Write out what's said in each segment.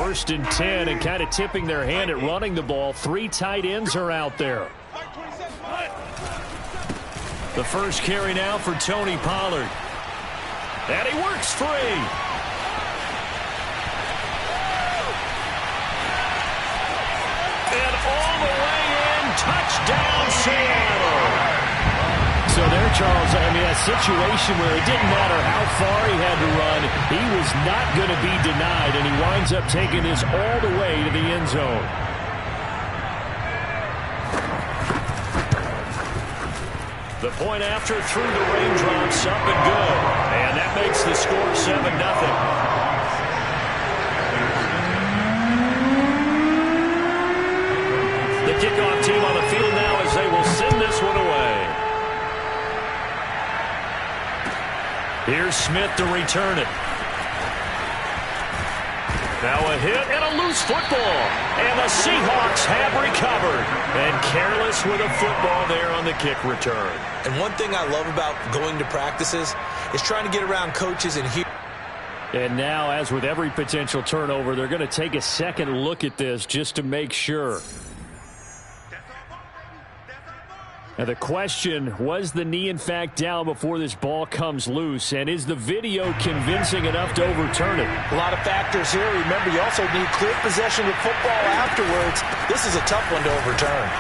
First and 10, and kind of tipping their hand at running the ball. 3 tight ends are out there. The first carry now for Tony Pollard. And he works free. And all the way in, touchdown Seattle. So there, Charles, I mean, a situation where it didn't matter how far he had to run, he was not going to be denied, and he winds up taking this all the way to the end zone. The point after through the raindrops, up and good. And that makes the score 7-0. The kickoff team on the field now as they will send this one away. Here's Smith to return it. Now a hit and a loose football. And the Seahawks have recovered. And careless with a football there on the kick return. And one thing I love about going to practices is trying to get around coaches and hear. And now, as with every potential turnover, they're going to take a second look at this just to make sure. Now the question, was the knee in fact down before this ball comes loose? And is the video convincing enough to overturn it? A lot of factors here. Remember, you also need clear possession of football afterwards. This is a tough one to overturn.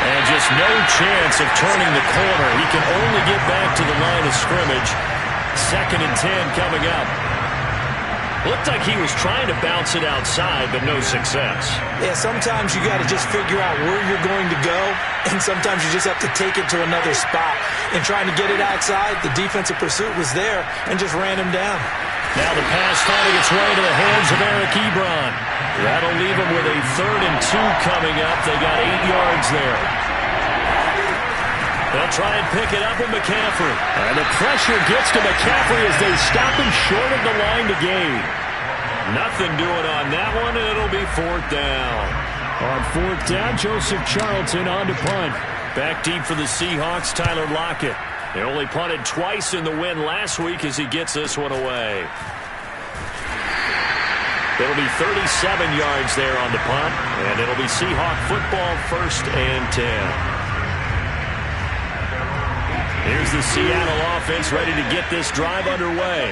And just no chance of turning the corner. He can only get back to the line of scrimmage. 2nd and 10 coming up. Looked like he was trying to bounce it outside, but no success. Yeah, sometimes you got to just figure out where you're going to go, and sometimes you just have to take it to another spot. And trying to get it outside, the defensive pursuit was there and just ran him down. Now the pass finding its way to the hands of Eric Ebron. That'll leave him with a 3rd and 2 coming up. They got 8 yards there. They'll try and pick it up with McCaffrey. And the pressure gets to McCaffrey as they stop him short of the line to gain. Nothing doing on that one, and it'll be 4th down. On 4th down, Joseph Charlton on to punt. Back deep for the Seahawks, Tyler Lockett. They only punted twice in the win last week as he gets this one away. It'll be 37 yards there on the punt, and it'll be Seahawk football 1st and 10. Here's the Seattle offense ready to get this drive underway.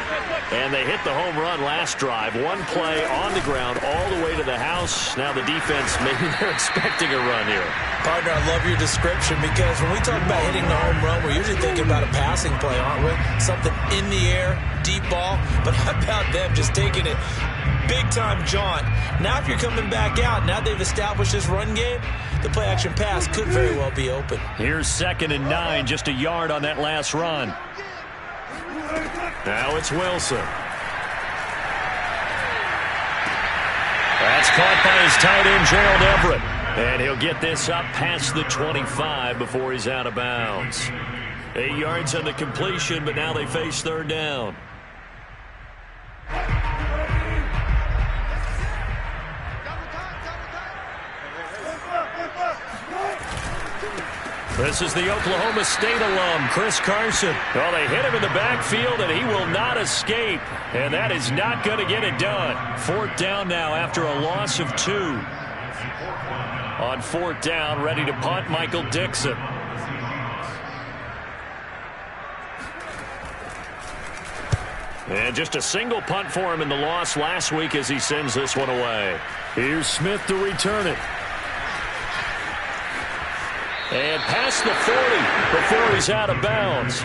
And they hit the home run last drive. One play on the ground all the way to the house. Now the defense, maybe they're expecting a run here. Partner, I love your description because when we talk about hitting the home run, we're usually thinking about a passing play, aren't we? Something in the air, deep ball. But how about them just taking it big-time jaunt? Now if you're coming back out, now they've established this run game, the play-action pass could very well be open. Here's 2nd and 9, just a yard on that last run. Now it's Wilson. That's caught by his tight end, Gerald Everett. And he'll get this up past the 25 before he's out of bounds. 8 yards on the completion, but now they face 3rd down. This is the Oklahoma State alum, Chris Carson. Well, they hit him in the backfield, and he will not escape. And that is not going to get it done. 4th down now after a loss of 2. On 4th down, ready to punt, Michael Dixon. And just a single punt for him in the loss last week as he sends this one away. Here's Smith to return it. And past the 40 before he's out of bounds.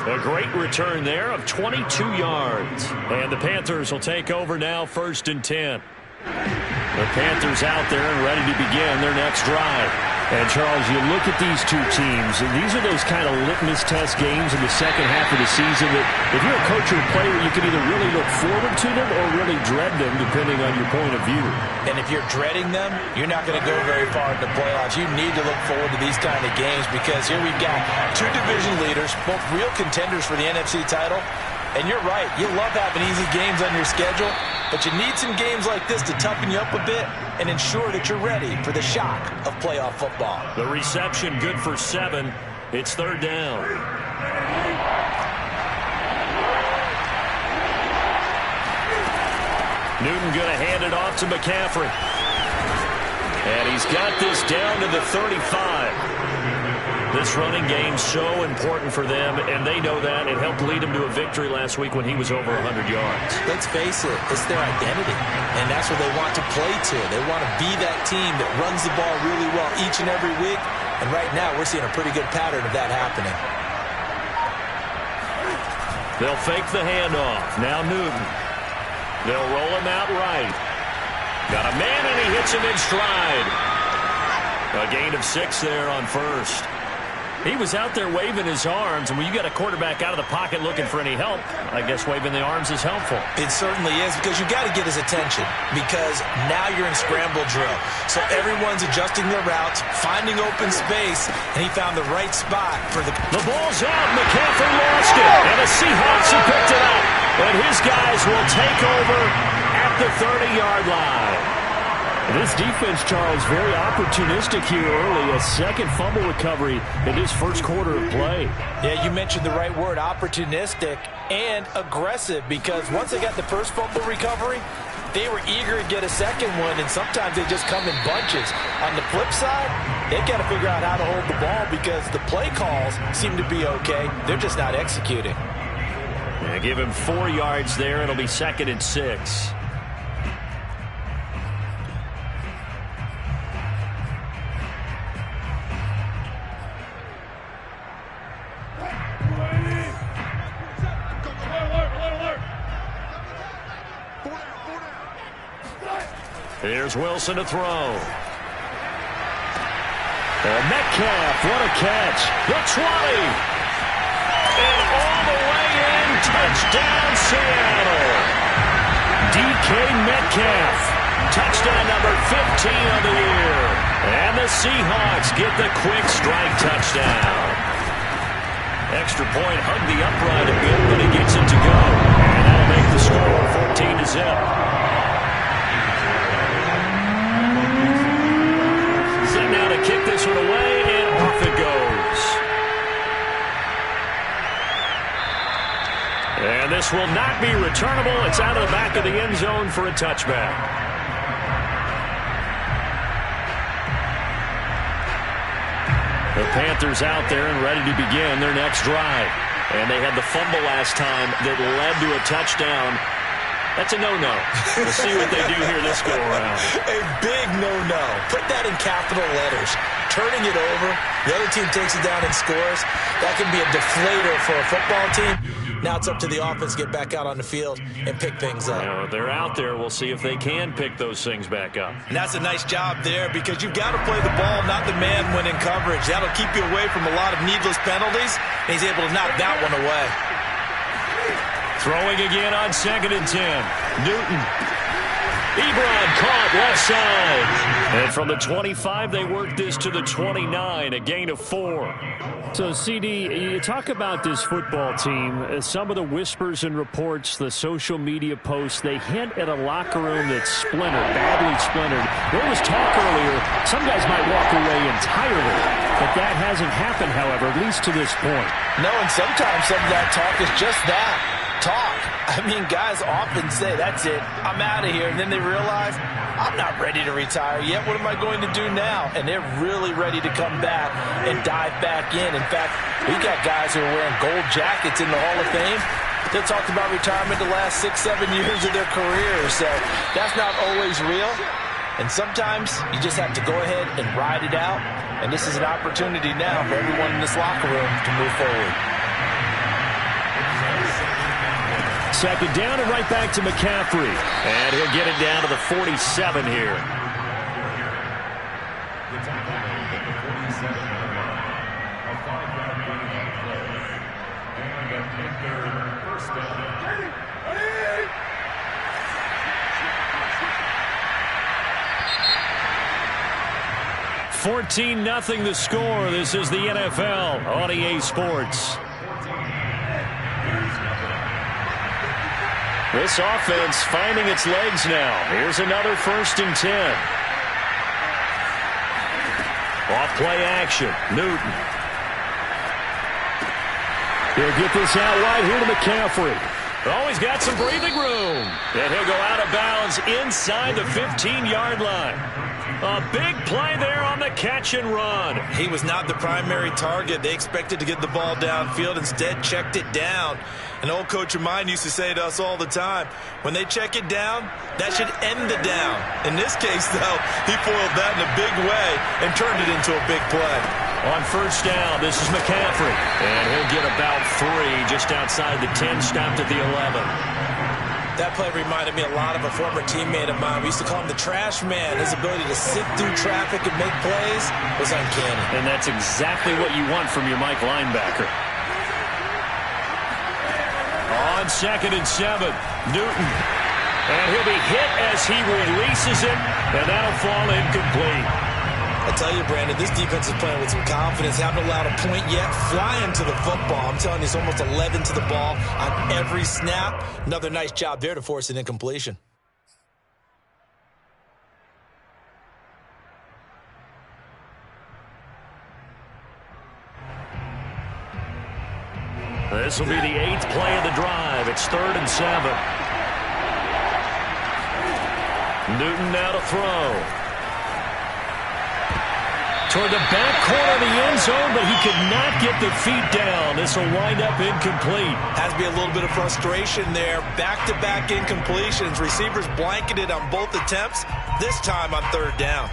A great return there of 22 yards. And the Panthers will take over now, 1st and 10. The Panthers out there and ready to begin their next drive. And, Charles, you look at these two teams, and these are those kind of litmus test games in the second half of the season that if you're a coach or a player, you can either really look forward to them or really dread them, depending on your point of view. And if you're dreading them, you're not going to go very far in the playoffs. You need to look forward to these kind of games because here we've got 2 division leaders, both real contenders for the NFC title. And you're right, you love having easy games on your schedule, but you need some games like this to toughen you up a bit and ensure that you're ready for the shock of playoff football. The reception good for 7. It's 3rd down. Newton going to hand it off to McCaffrey. And he's got this down to the 35. This running game's so important for them, and they know that. It helped lead them to a victory last week when he was over 100 yards. Let's face it, it's their identity, and that's what they want to play to. They want to be that team that runs the ball really well each and every week, and right now we're seeing a pretty good pattern of that happening. They'll fake the handoff. Now Newton. They'll roll him out right. Got a man, and he hits him in stride. A gain of 6 there on first. He was out there waving his arms, and when you got a quarterback out of the pocket looking for any help, I guess waving the arms is helpful. It certainly is, because you got to get his attention, because now you're in scramble drill. So everyone's adjusting their routes, finding open space, and he found the right spot for the... The ball's out. McCaffrey lost it, and the Seahawks have picked it up. And his guys will take over at the 30-yard line. This defense, Charles, very opportunistic here early. A second fumble recovery in his first quarter of play. Yeah, you mentioned the right word, opportunistic and aggressive, because once they got the first fumble recovery, they were eager to get a second one, and sometimes they just come in bunches. On the flip side, they've got to figure out how to hold the ball, because the play calls seem to be okay. They're just not executing. Yeah, give him 4 yards there. It'll be 2nd and 6. Here's Wilson to throw. And Metcalf, what a catch. The 20. And all the way in. Touchdown, Seattle. DK Metcalf. Touchdown number 15 of the year. And the Seahawks get the quick strike touchdown. Extra point hugged the upright a bit, but he gets it to go. And that'll make the score 14-0. Now to kick this one away, and off it goes. And this will not be returnable. It's out of the back of the end zone for a touchback. The Panthers out there and ready to begin their next drive. And they had the fumble last time that led to a touchdown. That's a no-no. We'll see what they do here this go-around. A big no-no. Put that in capital letters. Turning it over, the other team takes it down and scores. That can be a deflator for a football team. Now it's up to the offense to get back out on the field and pick things up. Now, they're out there. We'll see if they can pick those things back up. And that's a nice job there, because you've got to play the ball, not the man when in coverage. That'll keep you away from a lot of needless penalties, and he's able to knock that one away. Throwing again on 2nd and 10. Newton. Ebron caught left side. And from the 25, they work this to the 29, a gain of 4. So, CD, you talk about this football team, some of the whispers and reports, the social media posts, they hint at a locker room that's splintered, badly splintered. There was talk earlier, some guys might walk away entirely, but that hasn't happened, however, at least to this point. No, and sometimes some of that talk is just that. Talk. I mean, guys often say, that's it, I'm out of here. And then they realize, I'm not ready to retire yet. What am I going to do now? And they're really ready to come back and dive back in. In fact, we got guys who are wearing gold jackets in the Hall of Fame. They talked about retirement the last 6-7 years of their careers. So that's not always real. And sometimes you just have to go ahead and ride it out. And this is an opportunity now for everyone in this locker room to move forward. 2nd down and right back to McCaffrey. And he'll get it down to the 47 here. $14-0 the score. This is the NFL on EA Sports. This offense finding its legs now. Here's another 1st and 10. Off play action. Newton. He'll get this out right here to McCaffrey. Oh, he's got some breathing room. And he'll go out of bounds inside the 15-yard line. A big play there on the catch and run. He was not the primary target. They expected to get the ball downfield. Instead, checked it down. An old coach of mine used to say to us all the time, when they check it down, that should end the down. In this case, though, he foiled that in a big way and turned it into a big play. On first down, this is McCaffrey. And he'll get about 3 just outside the 10, stopped at the 11. That play reminded me a lot of a former teammate of mine. We used to call him the trash man. His ability to sit through traffic and make plays was uncanny. And that's exactly what you want from your Mike linebacker. On 2nd and 7, Newton. And he'll be hit as he releases it, and that'll fall incomplete. I tell you, Brandon, this defense is playing with some confidence. Haven't allowed a point yet. Flying to the football. I'm telling you, it's almost 11 to the ball on every snap. Another nice job there to force an incompletion. This will be the 8th play of the drive. It's 3rd and 7. Newton now to throw. Toward the back corner of the end zone, but he could not get the feet down. This will wind up incomplete. Has to be a little bit of frustration there. Back-to-back incompletions. Receivers blanketed on both attempts, this time on 3rd down.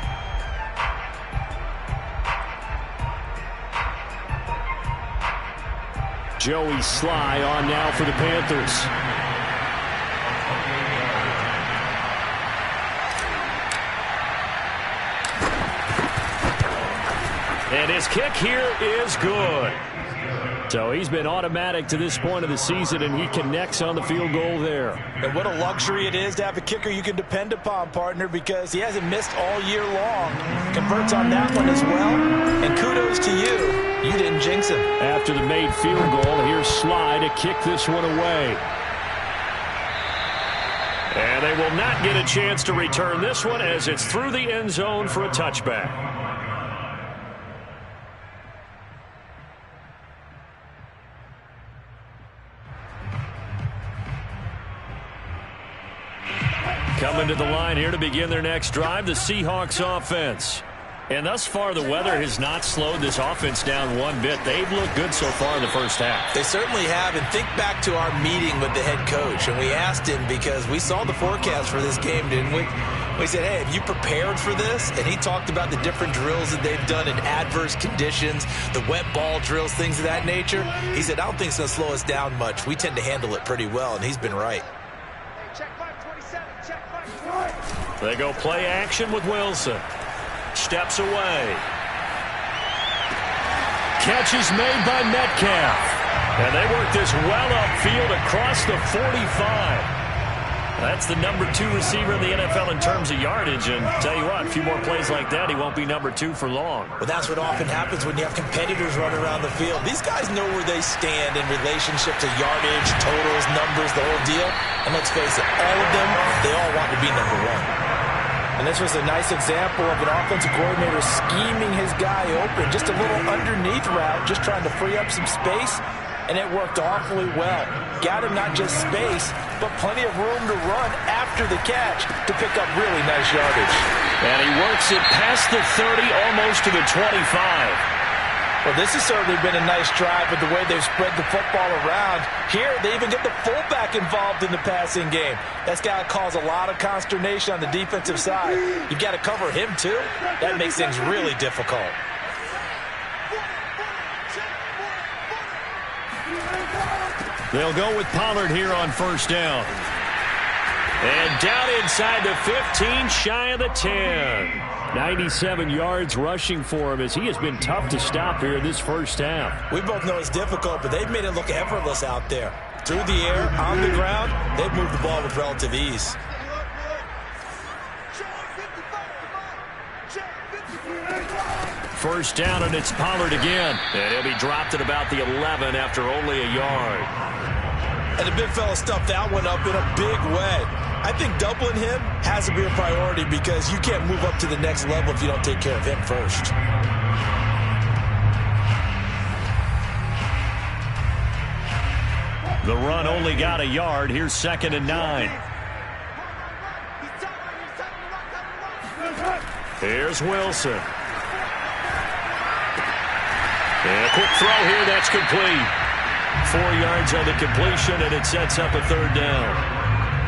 Joey Sly on now for the Panthers. And his kick here is good. So he's been automatic to this point of the season, and he connects on the field goal there. And what a luxury it is to have a kicker you can depend upon, partner, because he hasn't missed all year long. Converts on that one as well. And kudos to you. You didn't jinx him. After the made field goal, here's Sly to kick this one away. And they will not get a chance to return this one as it's through the end zone for a touchback. Coming to the line here to begin their next drive, the Seahawks offense. And thus far, the weather has not slowed this offense down one bit. They've looked good so far in the first half. They certainly have. And think back to our meeting with the head coach. And we asked him, because we saw the forecast for this game, didn't we? We said, hey, have you prepared for this? And he talked about the different drills that they've done in adverse conditions, the wet ball drills, things of that nature. He said, I don't think it's going to slow us down much. We tend to handle it pretty well, and he's been right. They go play action with Wilson. Steps away. Catch is made by Metcalf. And they work this well upfield across the 45. That's the number 2 receiver in the NFL in terms of yardage. And tell you what, a few more plays like that, he won't be number 2 for long. Well, that's what often happens when you have competitors running around the field. These guys know where they stand in relationship to yardage, totals, numbers, the whole deal. And let's face it, all of them, they all want to be number 1. And this was a nice example of an offensive coordinator scheming his guy open. Just a little underneath route, just trying to free up some space. And it worked awfully well. Got him not just space, but plenty of room to run after the catch to pick up really nice yardage. And he works it past the 30, almost to the 25. Well, this has certainly been a nice drive with the way they've spread the football around. Here, they even get the fullback involved in the passing game. That's got to cause a lot of consternation on the defensive side. You've got to cover him, too. That makes things really difficult. They'll go with Pollard here on first down. And down inside the 15, shy of the 10. 97 yards rushing for him as he has been tough to stop here in this first half. We both know it's difficult, but they've made it look effortless out there. Through the air, on the ground, they've moved the ball with relative ease. First down, and it's Pollard again. And he'll be dropped at about the 11 after only a yard. And the big fella stuffed that one up in a big way. I think doubling him has to be a priority because you can't move up to the next level if you don't take care of him first. The run only got a yard. Here's 2nd and 9. Here's Wilson. And a quick throw here. That's complete. 4 yards on the completion, and it sets up a 3rd down.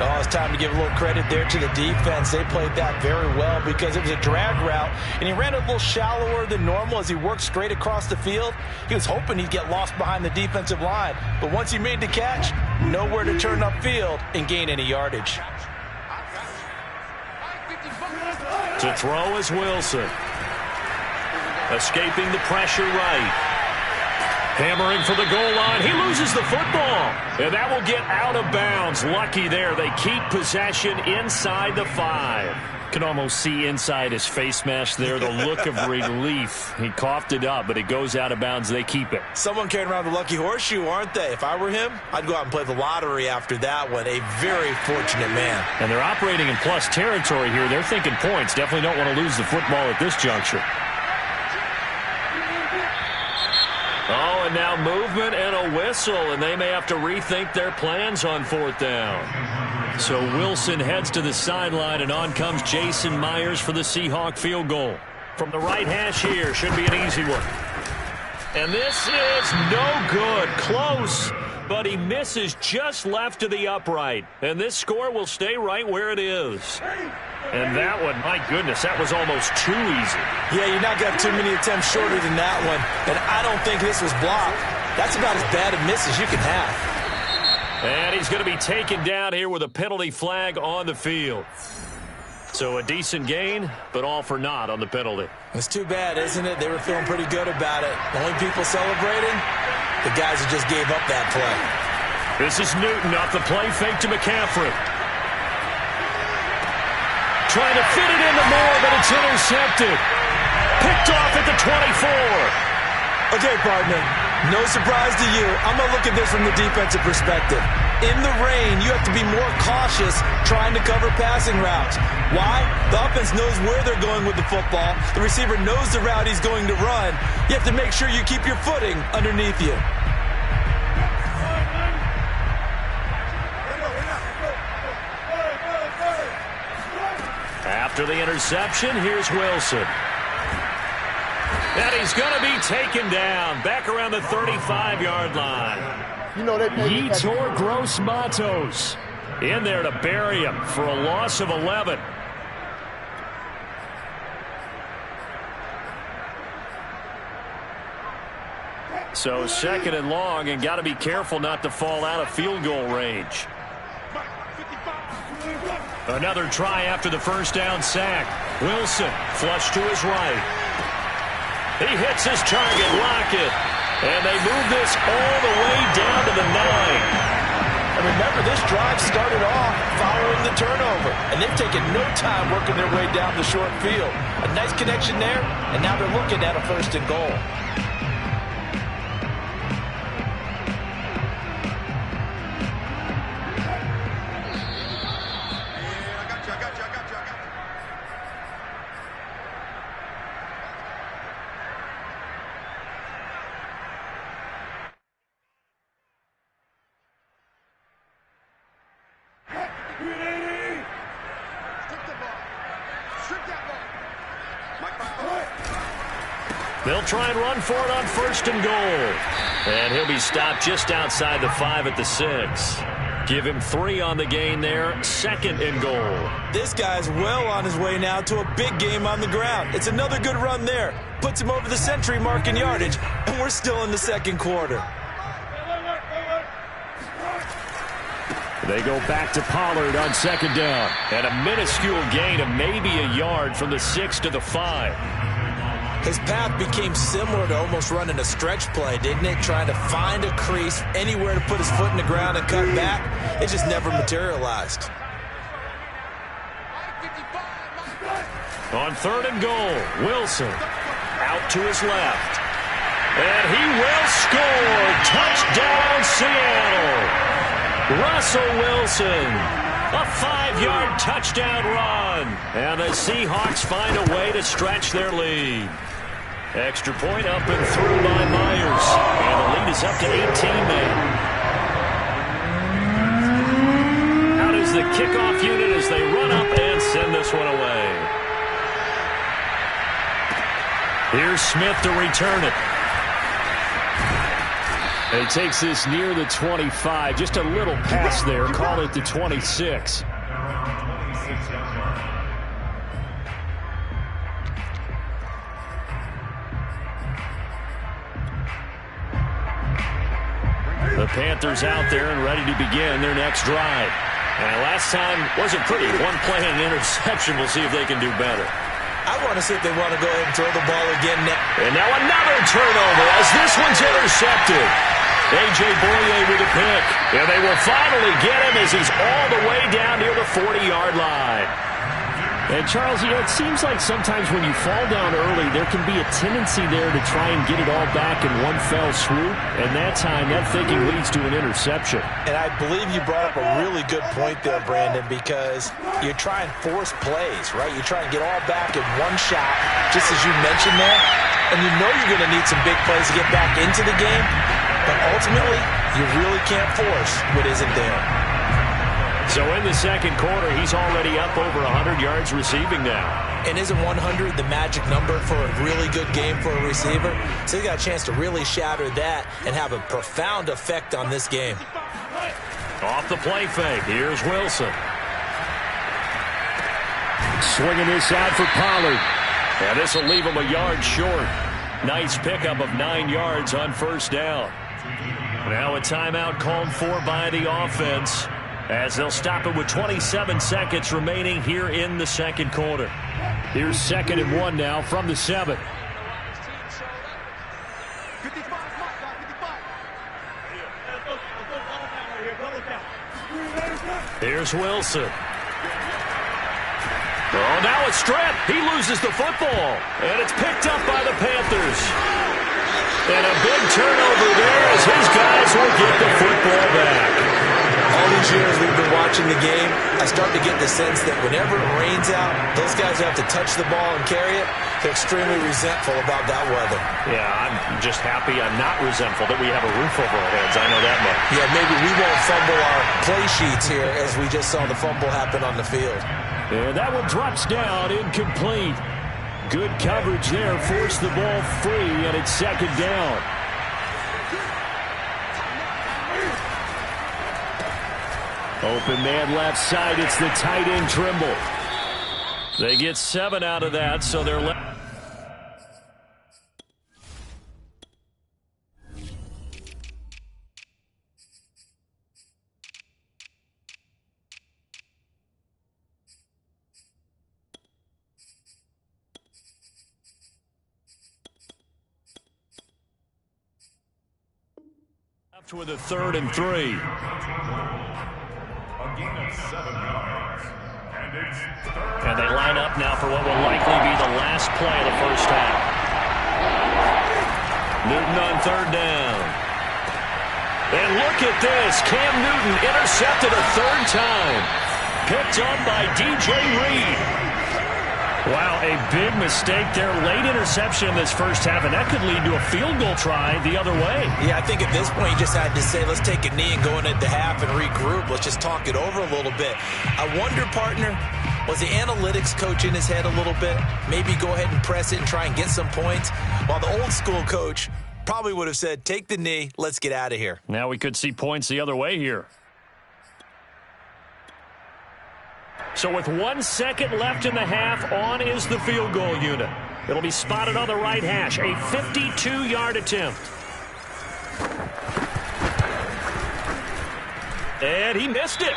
Oh, it's time to give a little credit there to the defense. They played that very well because it was a drag route, and he ran a little shallower than normal as he worked straight across the field. He was hoping he'd get lost behind the defensive line, but once he made the catch, nowhere to turn upfield and gain any yardage. To throw is Wilson. Escaping the pressure right. Hammering for the goal line. He loses the football. And that will get out of bounds. Lucky there. They keep possession inside the 5. Can almost see inside his face mask there the look of relief. He coughed it up, but it goes out of bounds. They keep it. Someone carrying around the lucky horseshoe, aren't they? If I were him, I'd go out and play the lottery after that one. A very fortunate man. And they're operating in plus territory here. They're thinking points. Definitely don't want to lose the football at this juncture. Oh, and now movement and a whistle, and they may have to rethink their plans on 4th down. So Wilson heads to the sideline, and on comes Jason Myers for the Seahawk field goal. From the right hash here, should be an easy one. And this is no good. Close, but he misses just left of the upright. And this score will stay right where it is. And that one, my goodness, that was almost too easy. Yeah, you're not got too many attempts shorter than that one. And I don't think this was blocked. That's about as bad a miss as you can have. And he's going to be taken down here with a penalty flag on the field. So a decent gain, but all for naught on the penalty. It's too bad, isn't it? They were feeling pretty good about it. The only people celebrating, the guys who just gave up that play. This is Newton off the play fake to McCaffrey. Trying to fit it into Moore, but it's intercepted. Picked off at the 24. Okay, partner, no surprise to you. I'm going to look at this from the defensive perspective. In the rain, you have to be more cautious trying to cover passing routes. Why? The offense knows where they're going with the football. The receiver knows the route he's going to run. You have to make sure you keep your footing underneath you. After the interception, here's Wilson. And he's going to be taken down back around the 35-yard line. Yetur Gross-Matos in there to bury him for a loss of 11. So 2nd and long, and got to be careful not to fall out of field goal range. Another try after the first down sack. Wilson flush to his right. He hits his target, Lockett. And they move this all the way down to the 9. And remember, this drive started off following the turnover. And they've taken no time working their way down the short field. A nice connection there, and now they're looking at a 1st and goal. They'll try and run for it on 1st and goal. And he'll be stopped just outside the 5 at the 6. Give him 3 on the gain there. 2nd and goal. This guy's well on his way now to a big game on the ground. It's another good run there. Puts him over the century mark in yardage. And we're still in the 2nd quarter. They go back to Pollard on 2nd down. And a minuscule gain of maybe a yard from the 6 to the 5. His path became similar to almost running a stretch play, didn't it? Trying to find a crease, anywhere to put his foot in the ground and cut back. It just never materialized. On 3rd and goal, Wilson out to his left. And he will score. Touchdown, Seattle. Russell Wilson. A 5-yard touchdown run. And the Seahawks find a way to stretch their lead. Extra point up and through by Myers. And the lead is up to 18 now. the kickoff unit as they run up and send this one away. Here's Smith to return it. And he takes this near the 25. Just a little pass there. Call it the 26. The Panthers out there and ready to begin their next drive. And last time wasn't pretty. One play and an interception. We'll see if they can do better. I want to see if they want to go ahead and throw the ball again. And now another turnover as this one's intercepted. A.J. Boye with a pick. And they will finally get him as he's all the way down near the 40-yard line. And, Charles, you know, it seems like sometimes when you fall down early, there can be a tendency there to try and get it all back in one fell swoop. And that time, that thinking leads to an interception. And I believe you brought up a really good point there, Brandon, because you try and force plays, right? You try and get all back in one shot, just as you mentioned there. And you know you're going to need some big plays to get back into the game. But ultimately, you really can't force what isn't there. So in the second quarter, he's already up over 100 yards receiving now. And isn't 100 the magic number for a really good game for a receiver? So he got a chance to really shatter that and have a profound effect on this game. Off the play fake, here's Wilson. Swinging this out for Pollard. And this will leave him a yard short. Nice pickup of 9 yards on first down. Now a timeout called for by the offense, as they'll stop it with 27 seconds remaining here in the second quarter. Here's 2nd and 1 now from the 7. Here's Wilson. Oh, now a strip. He loses the football, and it's picked up by the Panthers. And a big turnover there as his guys will get the football back. All these years we've been watching the game, I start to get the sense that whenever it rains out, those guys who have to touch the ball and carry it, they're extremely resentful about that weather. Yeah, I'm just happy I'm not resentful that we have a roof over our heads. I know that much. Yeah, maybe we won't fumble our play sheets here as we just saw the fumble happen on the field. And that one drops down, incomplete. Good coverage there, forced the ball free, and it's 2nd down. Open man left side, it's the tight end Trimble. They get 7 out of that, so they're left. With a 3rd and 3. And they line up now for what will likely be the last play of the first half. Newton on 3rd down. And look at this. Cam Newton intercepted a 3rd time. Picked up by DJ Reed. Wow, a big mistake there. Late interception in this first half, and that could lead to a field goal try the other way. Yeah, I think at this point you just had to say, let's take a knee and go into half and regroup. Let's just talk it over a little bit. I wonder, partner, was the analytics coach in his head a little bit? Maybe go ahead and press it and try and get some points? While the old school coach probably would have said, take the knee, let's get out of here. Now we could see points the other way here. So with 1 second left in the half, on is the field goal unit. It'll be spotted on the right hash. A 52-yard attempt. And he missed it.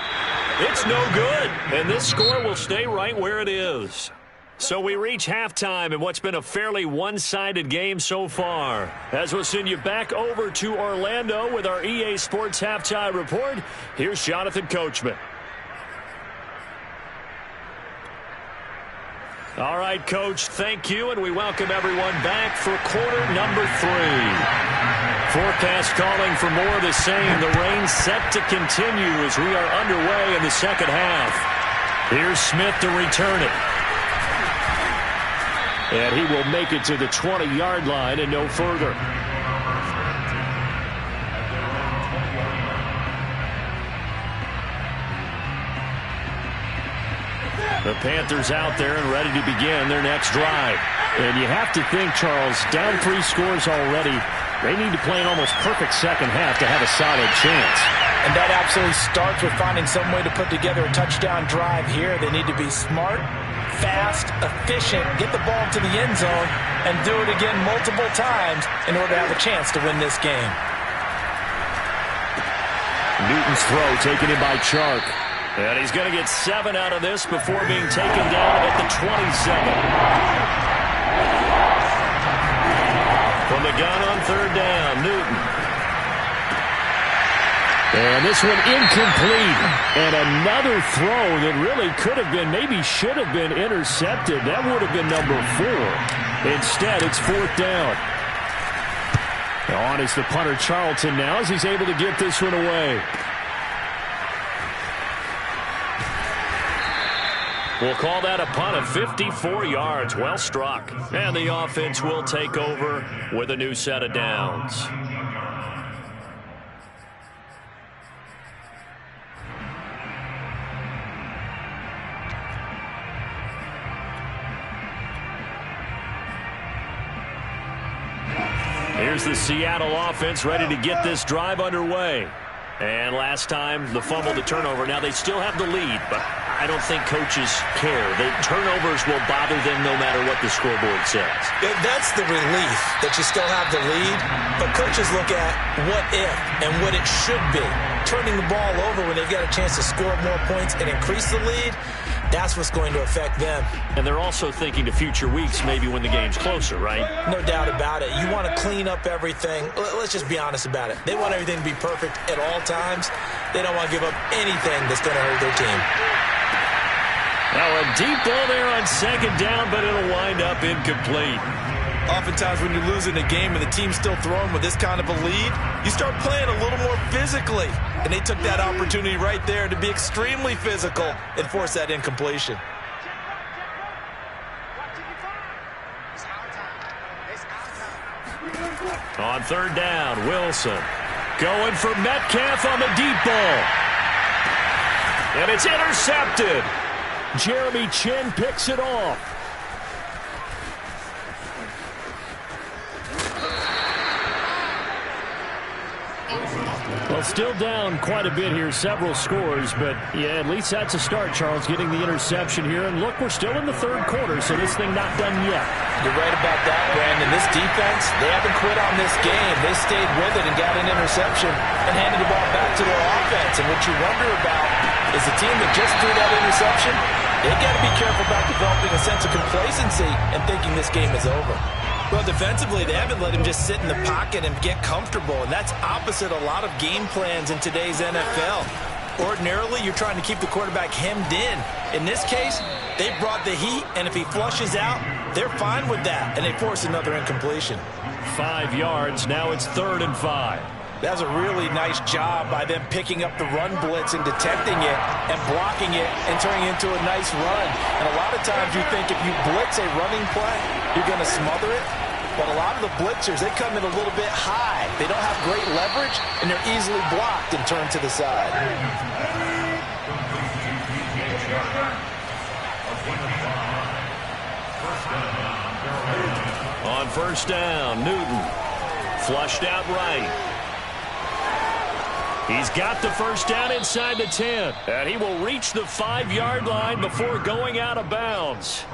It's no good. And this score will stay right where it is. So we reach halftime in what's been a fairly one-sided game so far. As we'll send you back over to Orlando with our EA Sports Halftime Report, here's Jonathan Coachman. All right, Coach, thank you, and we welcome everyone back for quarter number 3. Forecast calling for more of the same. The rain set to continue as we are underway in the second half. Here's Smith to return it. And he will make it to the 20-yard line and no further. The Panthers out there and ready to begin their next drive. And you have to think, Charles, down 3 scores already. They need to play an almost perfect second half to have a solid chance. And that absolutely starts with finding some way to put together a touchdown drive here. They need to be smart, fast, efficient, get the ball to the end zone, and do it again multiple times in order to have a chance to win this game. Newton's throw taken in by Chark. And he's going to get 7 out of this before being taken down at the 27. From the gun on 3rd down, Newton. And this one incomplete. And another throw that really could have been, maybe should have been intercepted. That would have been number 4. Instead, it's 4th down. On is the punter, Charlton, now as he's able to get this one away. We'll call that a punt of 54 yards. Well struck. And the offense will take over with a new set of downs. Here's the Seattle offense ready to get this drive underway. And last time, the fumble, the turnover. Now they still have the lead, but I don't think coaches care. The turnovers will bother them no matter what the scoreboard says. That's the relief that you still have the lead, but coaches look at what if and what it should be. Turning the ball over when they've got a chance to score more points and increase the lead, that's what's going to affect them. And they're also thinking to future weeks, maybe when the game's closer, right? No doubt about it. You want to clean up everything. Let's just be honest about it. They want everything to be perfect at all times. They don't want to give up anything that's going to hurt their team. Now a deep ball there on 2nd down, but it'll wind up incomplete. Oftentimes when you're losing a game and the team's still throwing with this kind of a lead, you start playing a little more physically. And they took that opportunity right there to be extremely physical and force that incompletion. On 3rd down, Wilson going for Metcalf on the deep ball. And it's intercepted. Jeremy Chin picks it off. Well, still down quite a bit here, several scores, but yeah, at least that's a start, Charles, getting the interception here. And look, we're still in the 3rd quarter, so this thing not done yet. You're right about that, Brandon. This defense, they haven't quit on this game. They stayed with it and got an interception and handed the ball back to their offense. And what you wonder about is the team that just threw that interception, they got to be careful about developing a sense of complacency and thinking this game is over. Well, defensively, they haven't let him just sit in the pocket and get comfortable, and that's opposite a lot of game plans in today's NFL. Ordinarily, you're trying to keep the quarterback hemmed in. In this case, they brought the heat, and if he flushes out, they're fine with that, and they force another incompletion. 5 yards, now it's 3rd and 5. That was a really nice job by them picking up the run blitz and detecting it and blocking it and turning it into a nice run. And a lot of times you think if you blitz a running play, you're going to smother it. But a lot of the blitzers, they come in a little bit high. They don't have great leverage, and they're easily blocked and turned to the side. On 1st down, Newton flushed out right. He's got the 1st down inside the 10. And he will reach the 5-yard line before going out of bounds.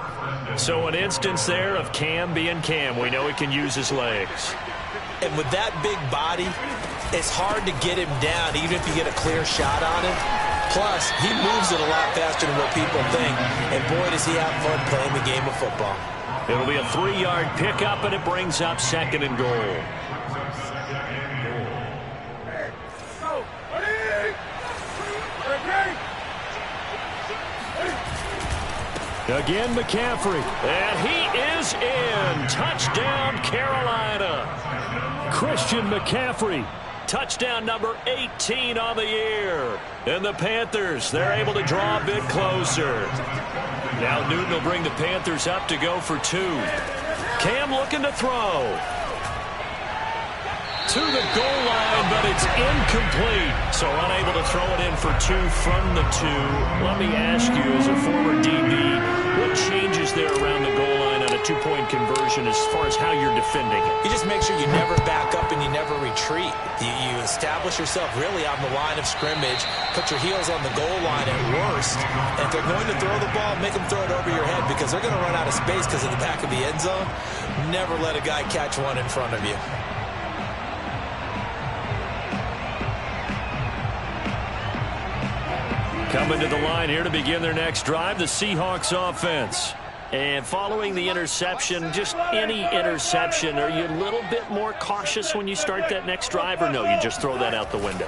So an instance there of Cam being Cam. We know he can use his legs. And with that big body, it's hard to get him down, even if you get a clear shot on him. Plus, he moves it a lot faster than what people think. And boy, does he have fun playing the game of football. It'll be a 3-yard pickup, and it brings up 2nd and goal. Again, McCaffrey. And he is in. Touchdown, Carolina. Christian McCaffrey. Touchdown number 18 on the year. And the Panthers, they're able to draw a bit closer. Now Newton will bring the Panthers up to go for 2. Cam looking to throw. To the goal line, but it's incomplete. So unable to throw it in for 2 from the 2. Let me ask you, as a former DB, what changes there around the goal line on a 2-point conversion as far as how you're defending it? You just make sure you never back up and you never retreat. You establish yourself really on the line of scrimmage, put your heels on the goal line at worst, and if they're going to throw the ball, make them throw it over your head because they're going to run out of space because of the back of the end zone. Never let a guy catch one in front of you. Coming to the line here to begin their next drive, the Seahawks offense. And following the interception, just any interception, are you a little bit more cautious when you start that next drive, or no, you just throw that out the window?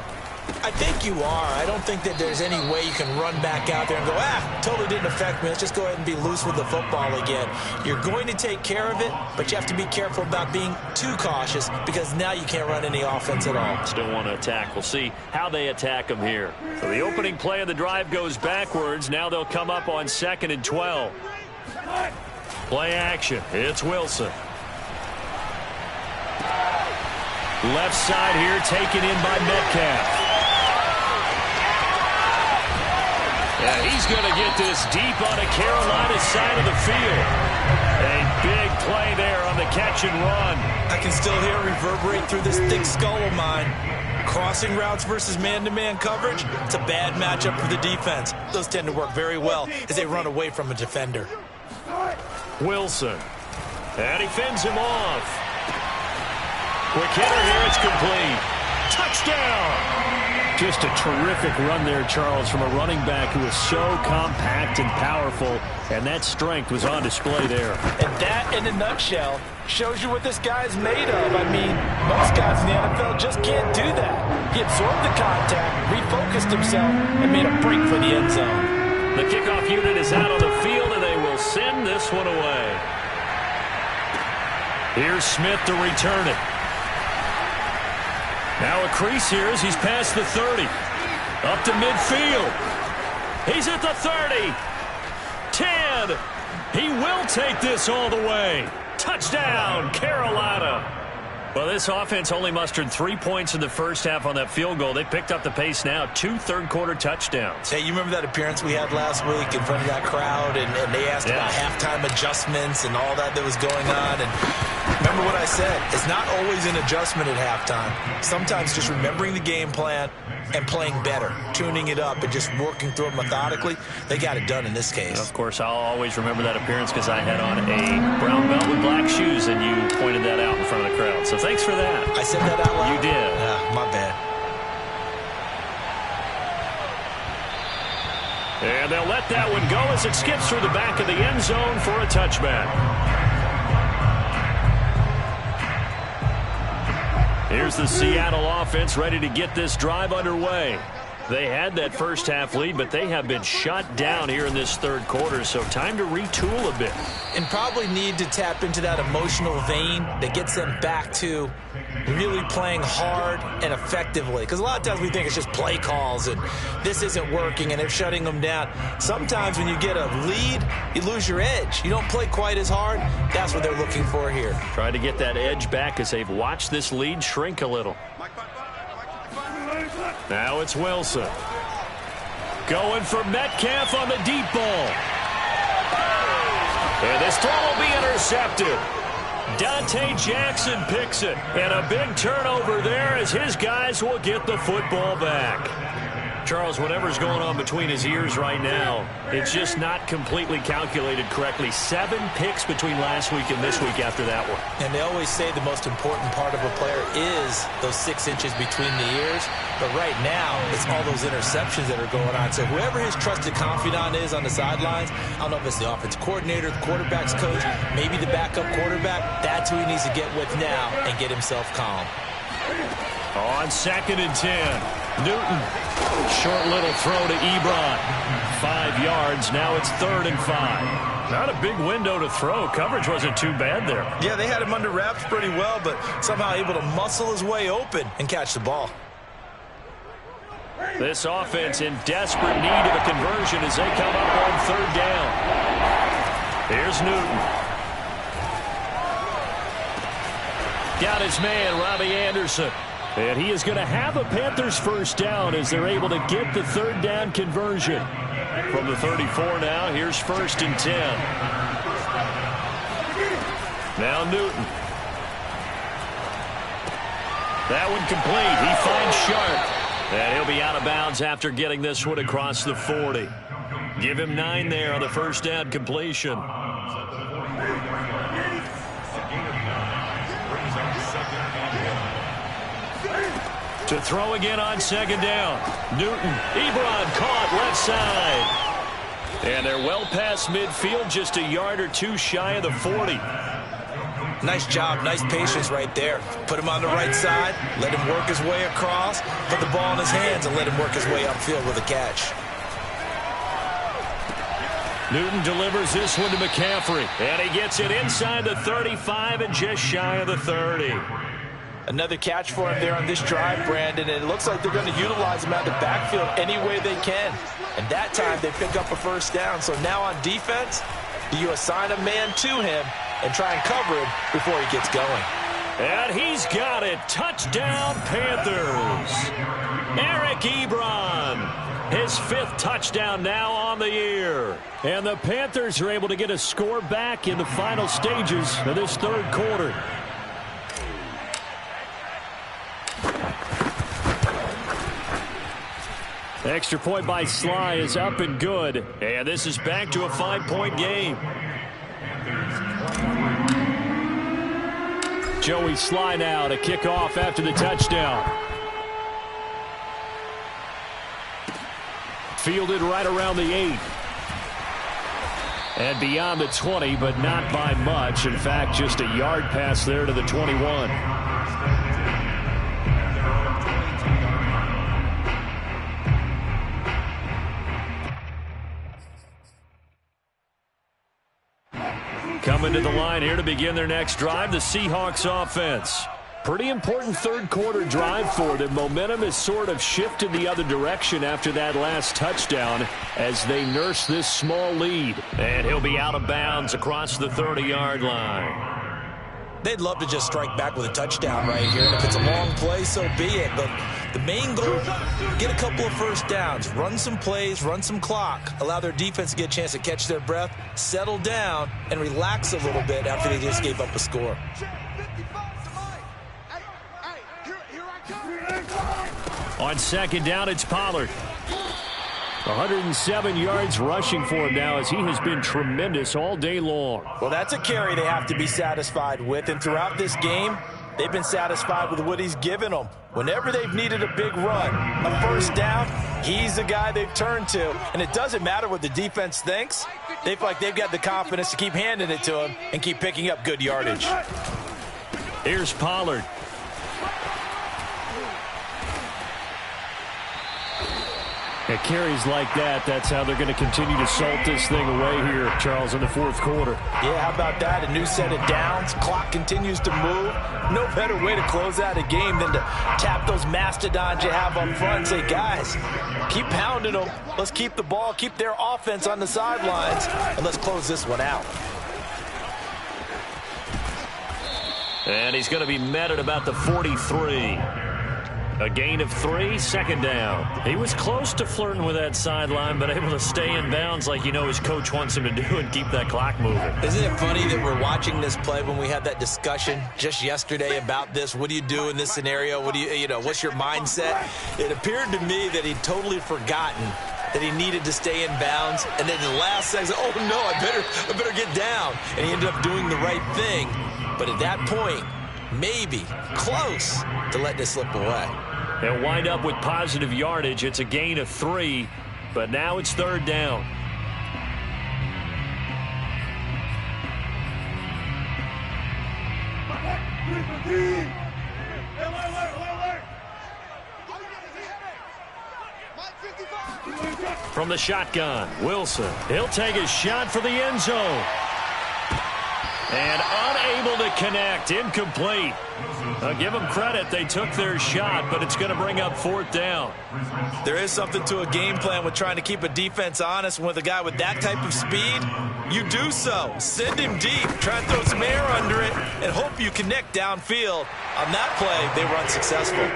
I think you are. I don't think that there's any way you can run back out there and go, totally didn't affect me. Let's just go ahead and be loose with the football again. You're going to take care of it, but you have to be careful about being too cautious because now you can't run any offense at all. Still want to attack. We'll see how they attack them here. So the opening play of the drive goes backwards. Now they'll come up on 2nd and 12. Play action. It's Wilson. Left side here taken in by Metcalf. Yeah, he's going to get this deep on the Carolina side of the field. A big play there on the catch and run. I can still hear it reverberate through this thick skull of mine. Crossing routes versus man-to-man coverage, it's a bad matchup for the defense. Those tend to work very well as they run away from a defender. Wilson. And he fends him off. Quick hitter here, it's complete. Touchdown! Just a terrific run there, Charles, from a running back who is so compact and powerful, and that strength was on display there. And that, in a nutshell, shows you what this guy's made of. I mean, most guys in the NFL just can't do that. He absorbed the contact, refocused himself, and made a break for the end zone. The kickoff unit is out on the field, and they will send this one away. Here's Smith to return it. Now a crease here as he's past the 30. Up to midfield. He's at the 30. 10. He will take this all the way. Touchdown, Carolina. Well, this offense only mustered 3 points in the first half on that field goal. They picked up the pace now. 2 third-quarter touchdowns. Hey, you remember that appearance we had last week in front of that crowd, and they asked about halftime adjustments and all that was going on. And remember what I said. It's not always an adjustment at halftime. Sometimes just remembering the game plan and playing better, tuning it up and just working through it methodically. They got it done in this case. Of course, I'll always remember that appearance because I had on a brown belt with black shoes, and you pointed that out in front of the crowd. So thanks for that. I said that out loud? You did. Yeah, my bad. And they'll let that one go as it skips through the back of the end zone for a touchback. Here's the Seattle offense ready to get this drive underway. They had that first half lead, but they have been shut down here in this third quarter, so time to retool a bit. And probably need to tap into that emotional vein that gets them back to really playing hard and effectively. Because a lot of times we think it's just play calls and this isn't working and they're shutting them down. Sometimes when you get a lead, you lose your edge. You don't play quite as hard. That's what they're looking for here. Trying to get that edge back as they've watched this lead shrink a little. Now it's Wilson. Going for Metcalf on the deep ball. And this throw will be intercepted. Dante Jackson picks it. And a big turnover there as his guys will get the football back. Charles, whatever's going on between his ears right now, it's just not completely calculated correctly. 7 picks between last week and this week after that one. And they always say the most important part of a player is those 6 inches between the ears. But right now, it's all those interceptions that are going on. So whoever his trusted confidant is on the sidelines, I don't know if it's the offensive coordinator, the quarterback's coach, maybe the backup quarterback, that's who he needs to get with now and get himself calm. On 2nd and 10, Newton. Short little throw to Ebron. 5 yards. Now it's 3rd and 5. Not a big window to throw. Coverage wasn't too bad there. Yeah, they had him under wraps pretty well, but somehow able to muscle his way open and catch the ball. This offense in desperate need of a conversion as they come up on 3rd down. Here's Newton. Got his man, Robbie Anderson. And he is going to have a Panthers first down as they're able to get the third down conversion. From the 34 now, here's 1st and 10. Now Newton. That one complete. He finds Sharp. And he'll be out of bounds after getting this one across the 40. Give him 9 there on the first down completion. To throw again on 2nd down. Newton. Ebron caught left side. And they're well past midfield, just a yard or two shy of the 40. Nice job, nice patience right there. Put him on the right side, let him work his way across, put the ball in his hands, and let him work his way upfield with a catch. Newton delivers this one to McCaffrey. And he gets it inside the 35 and just shy of the 30. Another catch for him there on this drive, Brandon, and it looks like they're going to utilize him out of the backfield any way they can. And that time they pick up a first down. So now on defense, do you assign a man to him and try and cover him before he gets going? And he's got it. Touchdown, Panthers. Eric Ebron. His 5th touchdown now on the year. And the Panthers are able to get a score back in the final stages of this 3rd quarter. Extra point by Sly is up and good. And this is back to a 5-point game. Joey Sly now to kick off after the touchdown. Fielded right around the 8. And beyond the 20, but not by much. In fact, just a yard pass there to the 21. Coming to the line here to begin their next drive, the Seahawks offense. Pretty important 3rd quarter drive for them. Momentum has sort of shifted the other direction after that last touchdown as they nurse this small lead. And he'll be out of bounds across the 30-yard line. They'd love to just strike back with a touchdown right here. And if it's a long play, so be it. But the main goal, get a couple of first downs, run some plays, run some clock, allow their defense to get a chance to catch their breath, settle down, and relax a little bit after they just gave up a score. On 2nd down, it's Pollard. 107 yards rushing for him now as he has been tremendous all day long. Well, that's a carry they have to be satisfied with. And throughout this game, they've been satisfied with what he's given them. Whenever they've needed a big run, a first down, he's the guy they've turned to. And it doesn't matter what the defense thinks. They feel like they've got the confidence to keep handing it to him and keep picking up good yardage. Here's Pollard. At carries like that, that's how they're going to continue to salt this thing away here, Charles, in the 4th quarter. Yeah, how about that? A new set of downs. Clock continues to move. No better way to close out a game than to tap those mastodons you have up front and say, guys, keep pounding them. Let's keep the ball, keep their offense on the sidelines, and let's close this one out. And he's going to be met at about the 43. A gain of 3, 2nd down. He was close to flirting with that sideline, but able to stay in bounds like you know his coach wants him to do and keep that clock moving. Isn't it funny that we're watching this play when we had that discussion just yesterday about this? What do you do in this scenario? What do you know, what's your mindset? It appeared to me that he'd totally forgotten that he needed to stay in bounds, and then the last second, oh no, I better get down. And he ended up doing the right thing. But at that point, maybe close to letting it slip away. They'll wind up with positive yardage. It's a gain of 3, but now it's 3rd down. From the shotgun, Wilson. He'll take a shot for the end zone. And unable to connect. Incomplete. Give them credit. They took their shot, but it's going to bring up 4th down. There is something to a game plan with trying to keep a defense honest. With a guy with that type of speed, you do so. Send him deep. Try and throw some air under it and hope you connect downfield. On that play, they were unsuccessful.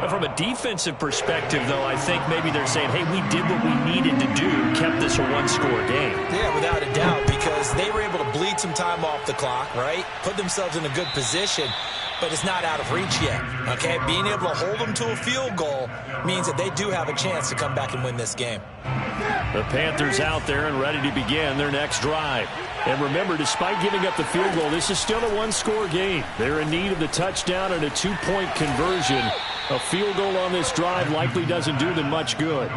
From a defensive perspective, though, I think maybe they're saying, hey, we did what we needed to do, kept this a one-score game. Yeah, without a doubt, because they were able to bleed some time off the clock, right? Put themselves in a good position, but it's not out of reach yet, okay? Being able to hold them to a field goal means that they do have a chance to come back and win this game. The Panthers out there and ready to begin their next drive. And remember, despite giving up the field goal, this is still a one-score game. They're in need of the touchdown and a two-point conversion. A field goal on this drive likely doesn't do them much good.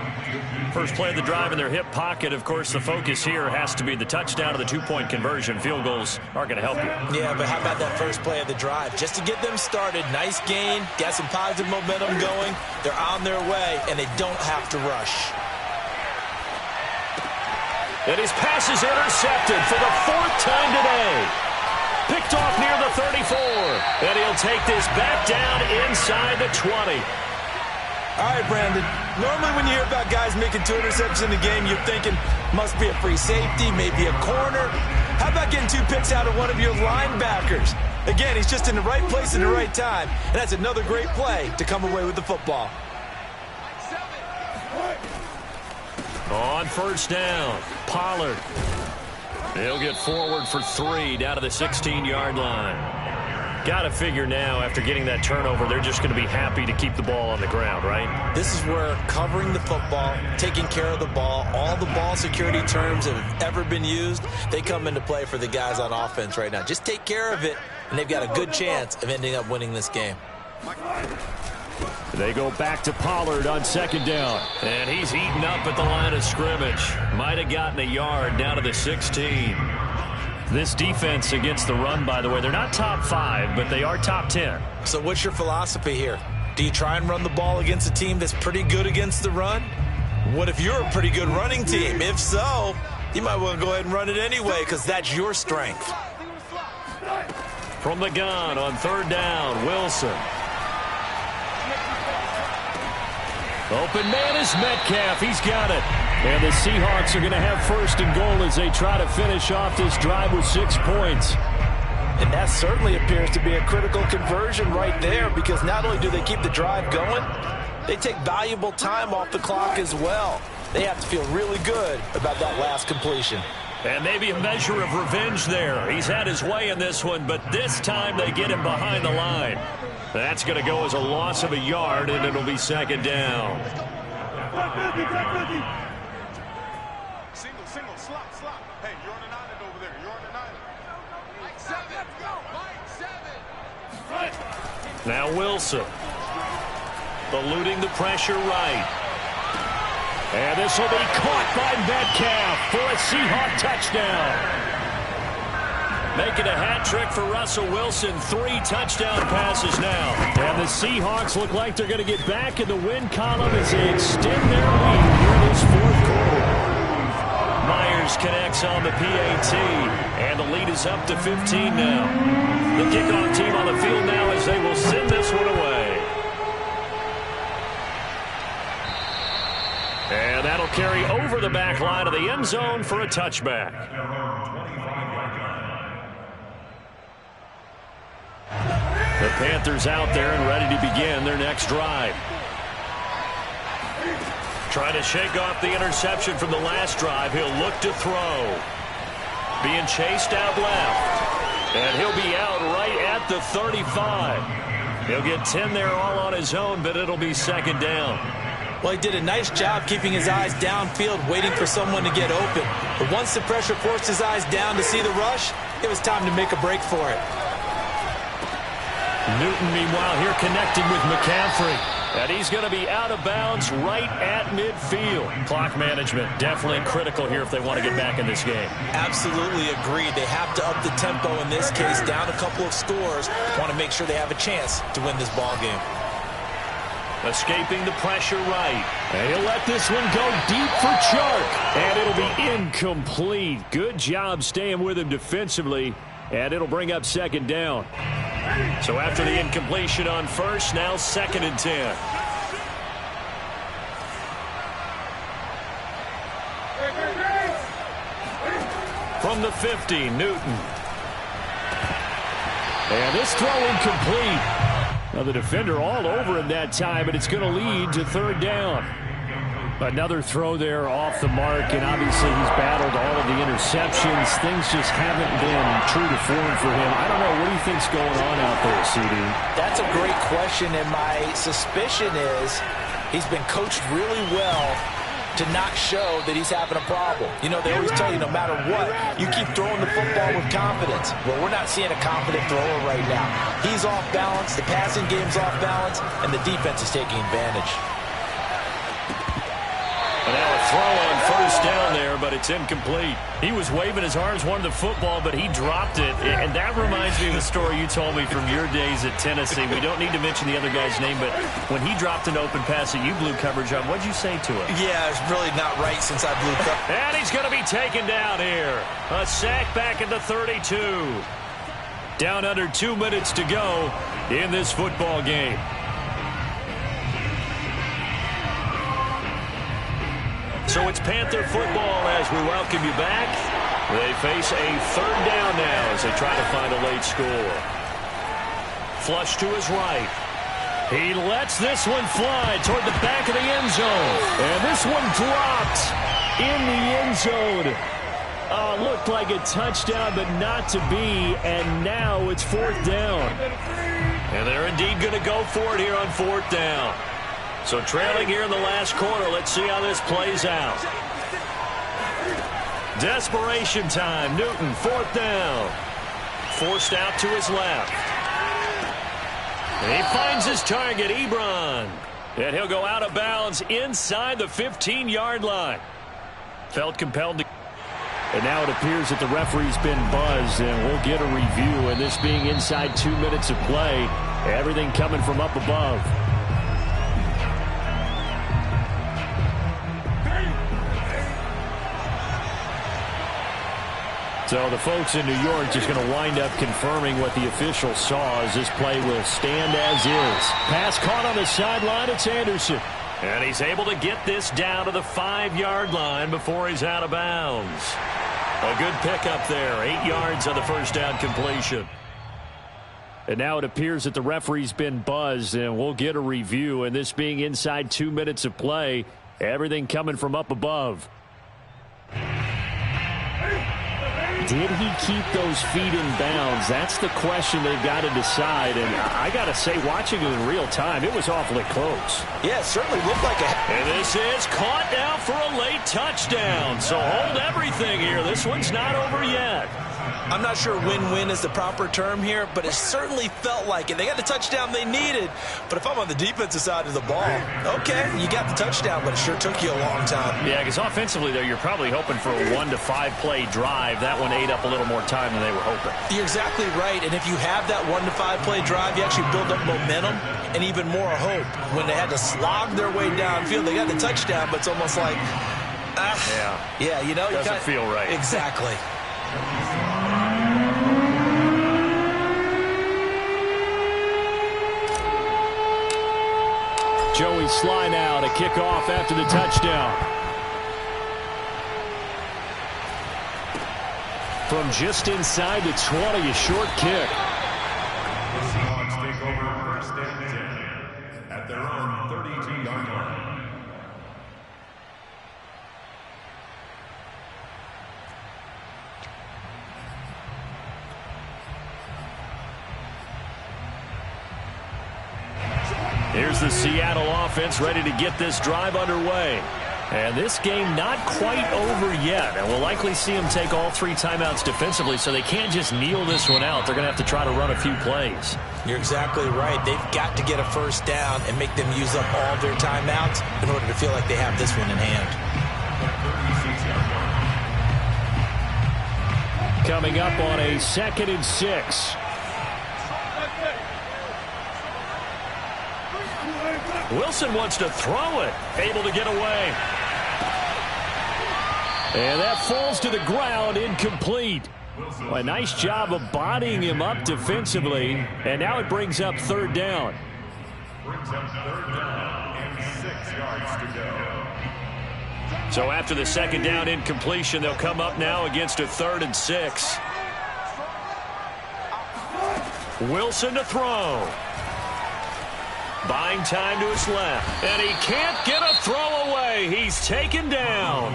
First play of the drive in their hip pocket. Of course, the focus here has to be the touchdown or the two-point conversion. Field goals aren't going to help you. Yeah, but how about that first play of the drive? Just to get them started, nice gain, got some positive momentum going. They're on their way, and they don't have to rush. And his pass is intercepted for the fourth time today. Picked off near the 34. And he'll take this back down inside the 20. All right, Brandon. Normally when you hear about guys making 2 interceptions in a game, you're thinking must be a free safety, maybe a corner. How about getting 2 picks out of one of your linebackers? Again, he's just in the right place in the right time. And that's another great play to come away with the football. On first down, Pollard. He'll get forward for 3 down to the 16-yard line. Got to figure now, after getting that turnover, they're just going to be happy to keep the ball on the ground, right? This is where covering the football, taking care of the ball, all the ball security terms that have ever been used, they come into play for the guys on offense right now. Just take care of it, and they've got a good chance of ending up winning this game. They go back to Pollard on second down. And he's eaten up at the line of scrimmage. Might have gotten a yard down to the 16. This defense against the run, by the way, they're not top 5, but they are top 10. So what's your philosophy here? Do you try and run the ball against a team that's pretty good against the run? What if you're a pretty good running team? If so, you might want to go ahead and run it anyway because that's your strength. From the gun on third down, Wilson. Open man is Metcalf. He's got it. And the Seahawks are going to have first and goal as they try to finish off this drive with 6 points. And that certainly appears to be a critical conversion right there because not only do they keep the drive going, they take valuable time off the clock as well. They have to feel really good about that last completion. And maybe a measure of revenge there. He's had his way in this one, but this time they get him behind the line. That's going to go as a loss of a yard, and it'll be second down. Single, slot. Hey, you're on an island over there. You're on an island. Mike 7. Now Wilson. Eluding the pressure right. And this will be caught by Metcalf for a Seahawk touchdown. Making a hat trick for Russell Wilson. 3 touchdown passes now. And the Seahawks look like they're going to get back in the win column as they extend their lead here in this fourth quarter. Myers connects on the PAT. And the lead is up to 15 now. The kickoff team on the field now as they will send this one away. And that'll carry over the back line of the end zone for a touchback. The Panthers out there and ready to begin their next drive. Trying to shake off the interception from the last drive. He'll look to throw. Being chased out left. And he'll be out right at the 35. He'll get 10 there all on his own, but it'll be second down. Well, he did a nice job keeping his eyes downfield, waiting for someone to get open. But once the pressure forced his eyes down to see the rush, it was time to make a break for it. Newton, meanwhile, here connecting with McCaffrey. And he's going to be out of bounds right at midfield. Clock management definitely critical here if they want to get back in this game. Absolutely agreed. They have to up the tempo in this case, down a couple of scores. Want to make sure they have a chance to win this ball game. Escaping the pressure right. And he'll let this one go deep for Chark. And it'll be incomplete. Good job staying with him defensively. And it'll bring up second down. So after the incompletion on first, now second and 10. the 50, Newton. And this throw incomplete. Now the defender all over him that time, but it's going to lead to third down. Another throw there off the mark, and obviously he's battled all of the interceptions. Things just haven't been true to form for him. I don't know. What do you think's going on out there, CD? That's a great question, and my suspicion is he's been coached really well to not show that he's having a problem. You know, they always tell you no matter what, you keep throwing the football with confidence. Well, we're not seeing a confident thrower right now. He's off balance, the passing game's off balance, and the defense is taking advantage. And now a throw on first down there, but it's incomplete. He was waving his arms, wanted the football, but he dropped it. And that reminds me of the story you told me from your days at Tennessee. We don't need to mention the other guy's name, but when he dropped an open pass that you blew coverage on, what'd you say to him? Yeah, it's really not right since I blew coverage. And he's going to be taken down here. A sack back at the 32. Down under 2 minutes to go in this football game. So it's Panther football as we welcome you back. They face a third down now as they try to find a late score. Flush to his right. He lets this one fly toward the back of the end zone. And this one dropped in the end zone. Looked like a touchdown, but not to be. And now it's fourth down. And they're indeed going to go for it here on fourth down. So trailing here in the last quarter. Let's see how this plays out. Desperation time. Newton, fourth down. Forced out to his left. And he finds his target, Ebron. And he'll go out of bounds inside the 15-yard line. Felt compelled to... And now it appears that the referee's been buzzed, and we'll get a review. And this being inside 2 minutes of play, everything coming from up above. So the folks in New York just going to wind up confirming what the official saw as this play will stand as is. Pass caught on the sideline. It's Anderson. And he's able to get this down to the 5-yard line before he's out of bounds. A good pickup there. 8 yards on the first down completion. And now it appears that the referee's been buzzed, and we'll get a review. And this being inside 2 minutes of play, everything coming from up above. Did he keep those feet in bounds? That's the question they've got to decide. And I got to say, watching it in real time, it was awfully close. Yeah, it certainly looked like a... And this is caught now for a late touchdown. So hold everything here. This one's not over yet. I'm not sure win-win is the proper term here, but it certainly felt like it. They got the touchdown they needed, but if I'm on the defensive side of the ball, okay, you got the touchdown, but it sure took you a long time. Yeah, because offensively, though, you're probably hoping for a 1 to 5 play drive. That one ate up a little more time than they were hoping. You're exactly right, and if you have that 1 to 5 play drive, you actually build up momentum and even more hope. When they had to slog their way downfield, they got the touchdown, but it's almost like, yeah, you know, doesn't feel right. Exactly. Joey Sly now to kick off after the touchdown. From just inside the 20, a short kick. The Seahawks take over first and 10 at their own 32-yard line. Here's the Seattle offense ready to get this drive underway. And this game not quite over yet. And we'll likely see them take all 3 timeouts defensively, so they can't just kneel this one out. They're going to have to try to run a few plays. You're exactly right. They've got to get a first down and make them use up all their timeouts in order to feel like they have this one in hand. Coming up on a 2nd and 6. Wilson wants to throw it. Able to get away. And that falls to the ground, incomplete. Well, a nice job of bodying him up defensively. And now it brings up third down. Brings up third down and 6 yards to go. So after the second down incompletion, they'll come up now against a 3rd and 6. Wilson to throw. Buying time to his left. And he can't get a throw away. He's taken down.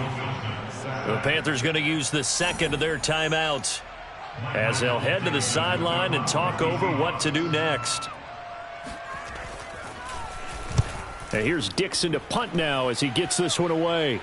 The Panthers going to use the second of their timeouts as they'll head to the sideline and talk over what to do next. And here's Dixon to punt now as he gets this one away.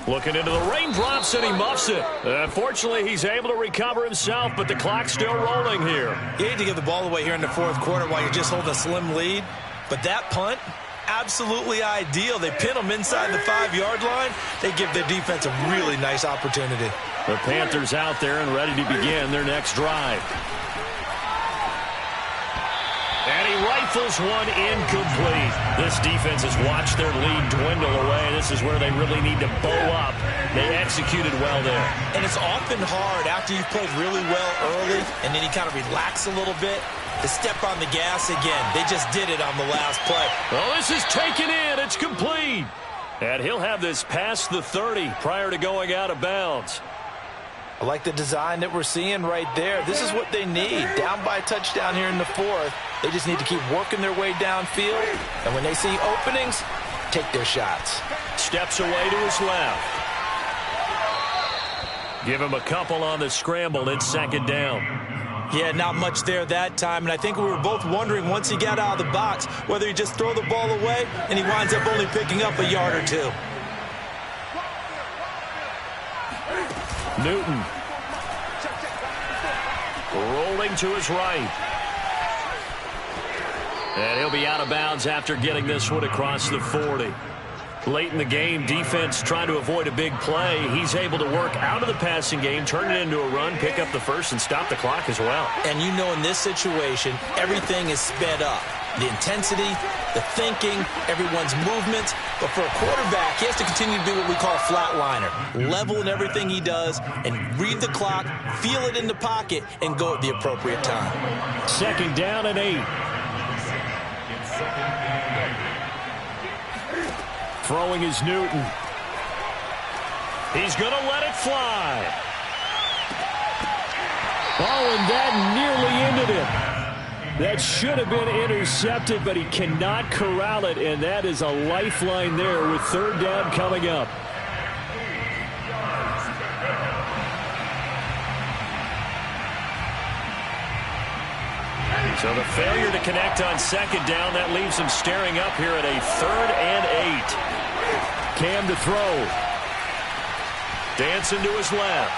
Looking into the raindrops, and he muffs it. Unfortunately, he's able to recover himself, but the clock's still rolling here. You hate to give the ball away here in the 4th quarter while you're just holding a slim lead, but that punt, absolutely ideal. They pin them inside the 5-yard line. They give their defense a really nice opportunity. The Panthers out there and ready to begin their next drive. And he rifles one incomplete. This defense has watched their lead dwindle away. This is where they really need to bow up. They executed well there. And it's often hard after you've played really well early and then you kind of relax a little bit to step on the gas again. They just did it on the last play. Well, this is taken in. It's complete. And he'll have this past the 30 prior to going out of bounds. I like the design that we're seeing right there. This is what they need. Down by a touchdown here in the 4th. They just need to keep working their way downfield. And when they see openings, take their shots. Steps away to his left. Give him a couple on the scramble. It's 2nd down. Yeah, not much there that time. And I think we were both wondering once he got out of the box whether he just throw the ball away and he winds up only picking up a yard or 2. Newton. Rolling to his right. And he'll be out of bounds after getting this one across the 40. Late in the game, defense trying to avoid a big play. He's able to work out of the passing game, turn it into a run, pick up the first, and stop the clock as well. And you know in this situation, everything is sped up. The intensity, the thinking, everyone's movements. But for a quarterback, he has to continue to do what we call a flatliner. Level in everything he does and read the clock, feel it in the pocket, and go at the appropriate time. 2nd down and 8. Throwing is Newton. He's going to let it fly. Oh, and that nearly ended it. That should have been intercepted, but he cannot corral it, and that is a lifeline there with 3rd down coming up. So the failure to connect on 2nd down, that leaves him staring up here at a 3rd and 8. Cam to throw. Dancing to his left.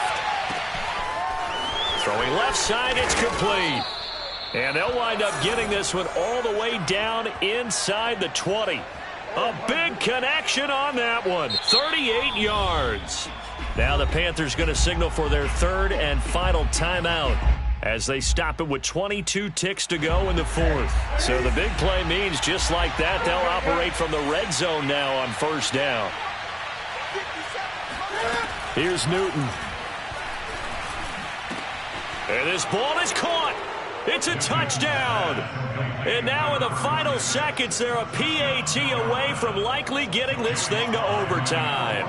Throwing left side, it's complete. And they'll wind up getting this one all the way down inside the 20. A big connection on that one. 38 yards. Now the Panthers going to signal for their 3rd and final timeout as they stop it with 22 ticks to go in the 4th. So the big play means just like that, they'll operate from the red zone now on 1st down. Here's Newton. And this ball is caught. It's a touchdown. And now in the final seconds, they're a PAT away from likely getting this thing to overtime.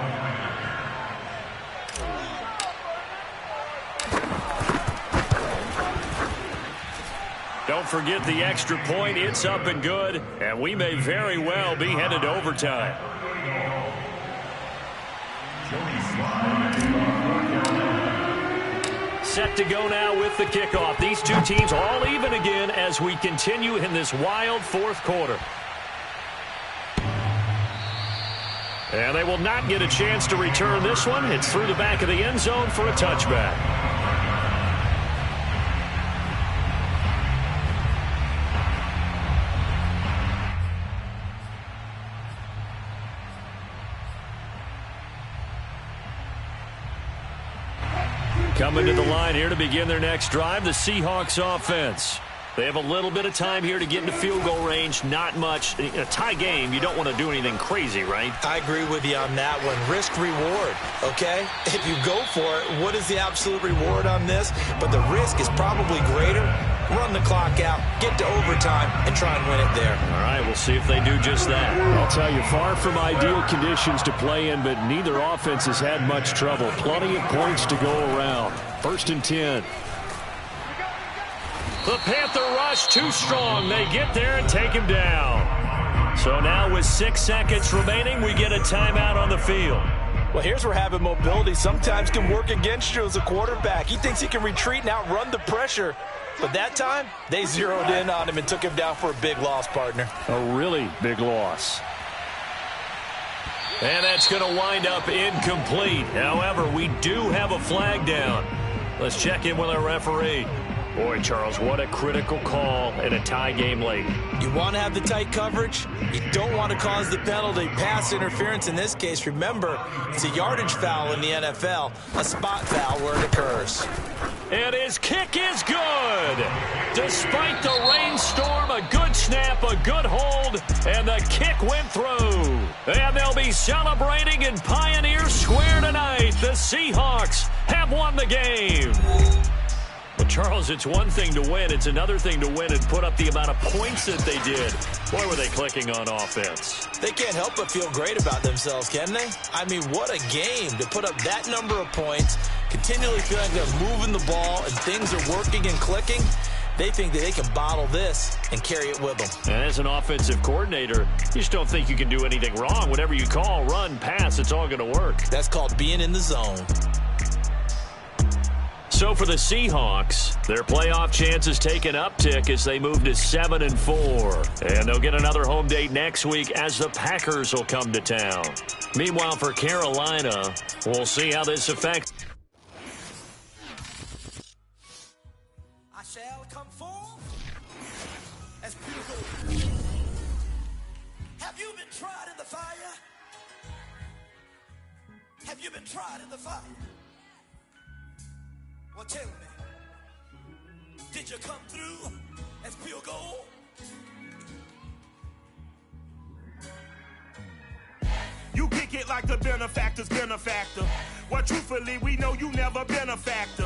Don't forget the extra point. It's up and good. And we may very well be headed to overtime. Set to go now with the kickoff. These two teams all even again as we continue in this wild 4th quarter. And they will not get a chance to return this one. It's through the back of the end zone for a touchback. Coming to the line here to begin their next drive, the Seahawks offense. They have a little bit of time here to get into field goal range. Not much. In a tie game, you don't want to do anything crazy, right? I agree with you on that one. Risk-reward, okay? If you go for it, what is the absolute reward on this? But the risk is probably greater. Run the clock out, get to overtime, and try and win it there. All right, we'll see if they do just that. I'll tell you, far from ideal conditions to play in, but neither offense has had much trouble. Plenty of points to go around. 1st and 10. The Panther rush too strong. They get there and take him down. So now with 6 seconds remaining, we get a timeout on the field. Well, here's where having mobility sometimes can work against you as a quarterback. He thinks he can retreat and outrun the pressure. But that time, they zeroed in on him and took him down for a big loss, partner. A really big loss. And that's going to wind up incomplete. However, we do have a flag down. Let's check in with our referee. Boy, Charles, what a critical call in a tie game late. You want to have the tight coverage. You don't want to cause the penalty. Pass interference in this case. Remember, it's a yardage foul in the NFL, a spot foul where it occurs. And his kick is good. Despite the rainstorm, a good snap, a good hold, and the kick went through. And they'll be celebrating in Pioneer Square tonight. The Seahawks have won the game. Well, Charles, it's one thing to win. It's another thing to win and put up the amount of points that they did. Boy, were they clicking on offense. They can't help but feel great about themselves, can they? I mean, what a game to put up that number of points, continually feeling like they're moving the ball and things are working and clicking. They think that they can bottle this and carry it with them. And as an offensive coordinator, you just don't think you can do anything wrong. Whatever you call, run, pass, it's all going to work. That's called being in the zone. So for the Seahawks, their playoff chances take an uptick as they move to 7-4. And they'll get another home date next week as the Packers will come to town. Meanwhile, for Carolina, we'll see how this affects. I shall come forth as pure gold. Have you been tried in the fire? Have you been tried in the fire? Well, tell me, did you come through as pure gold? You kick it like the benefactor's benefactor. Well, truthfully, we know you never been a factor.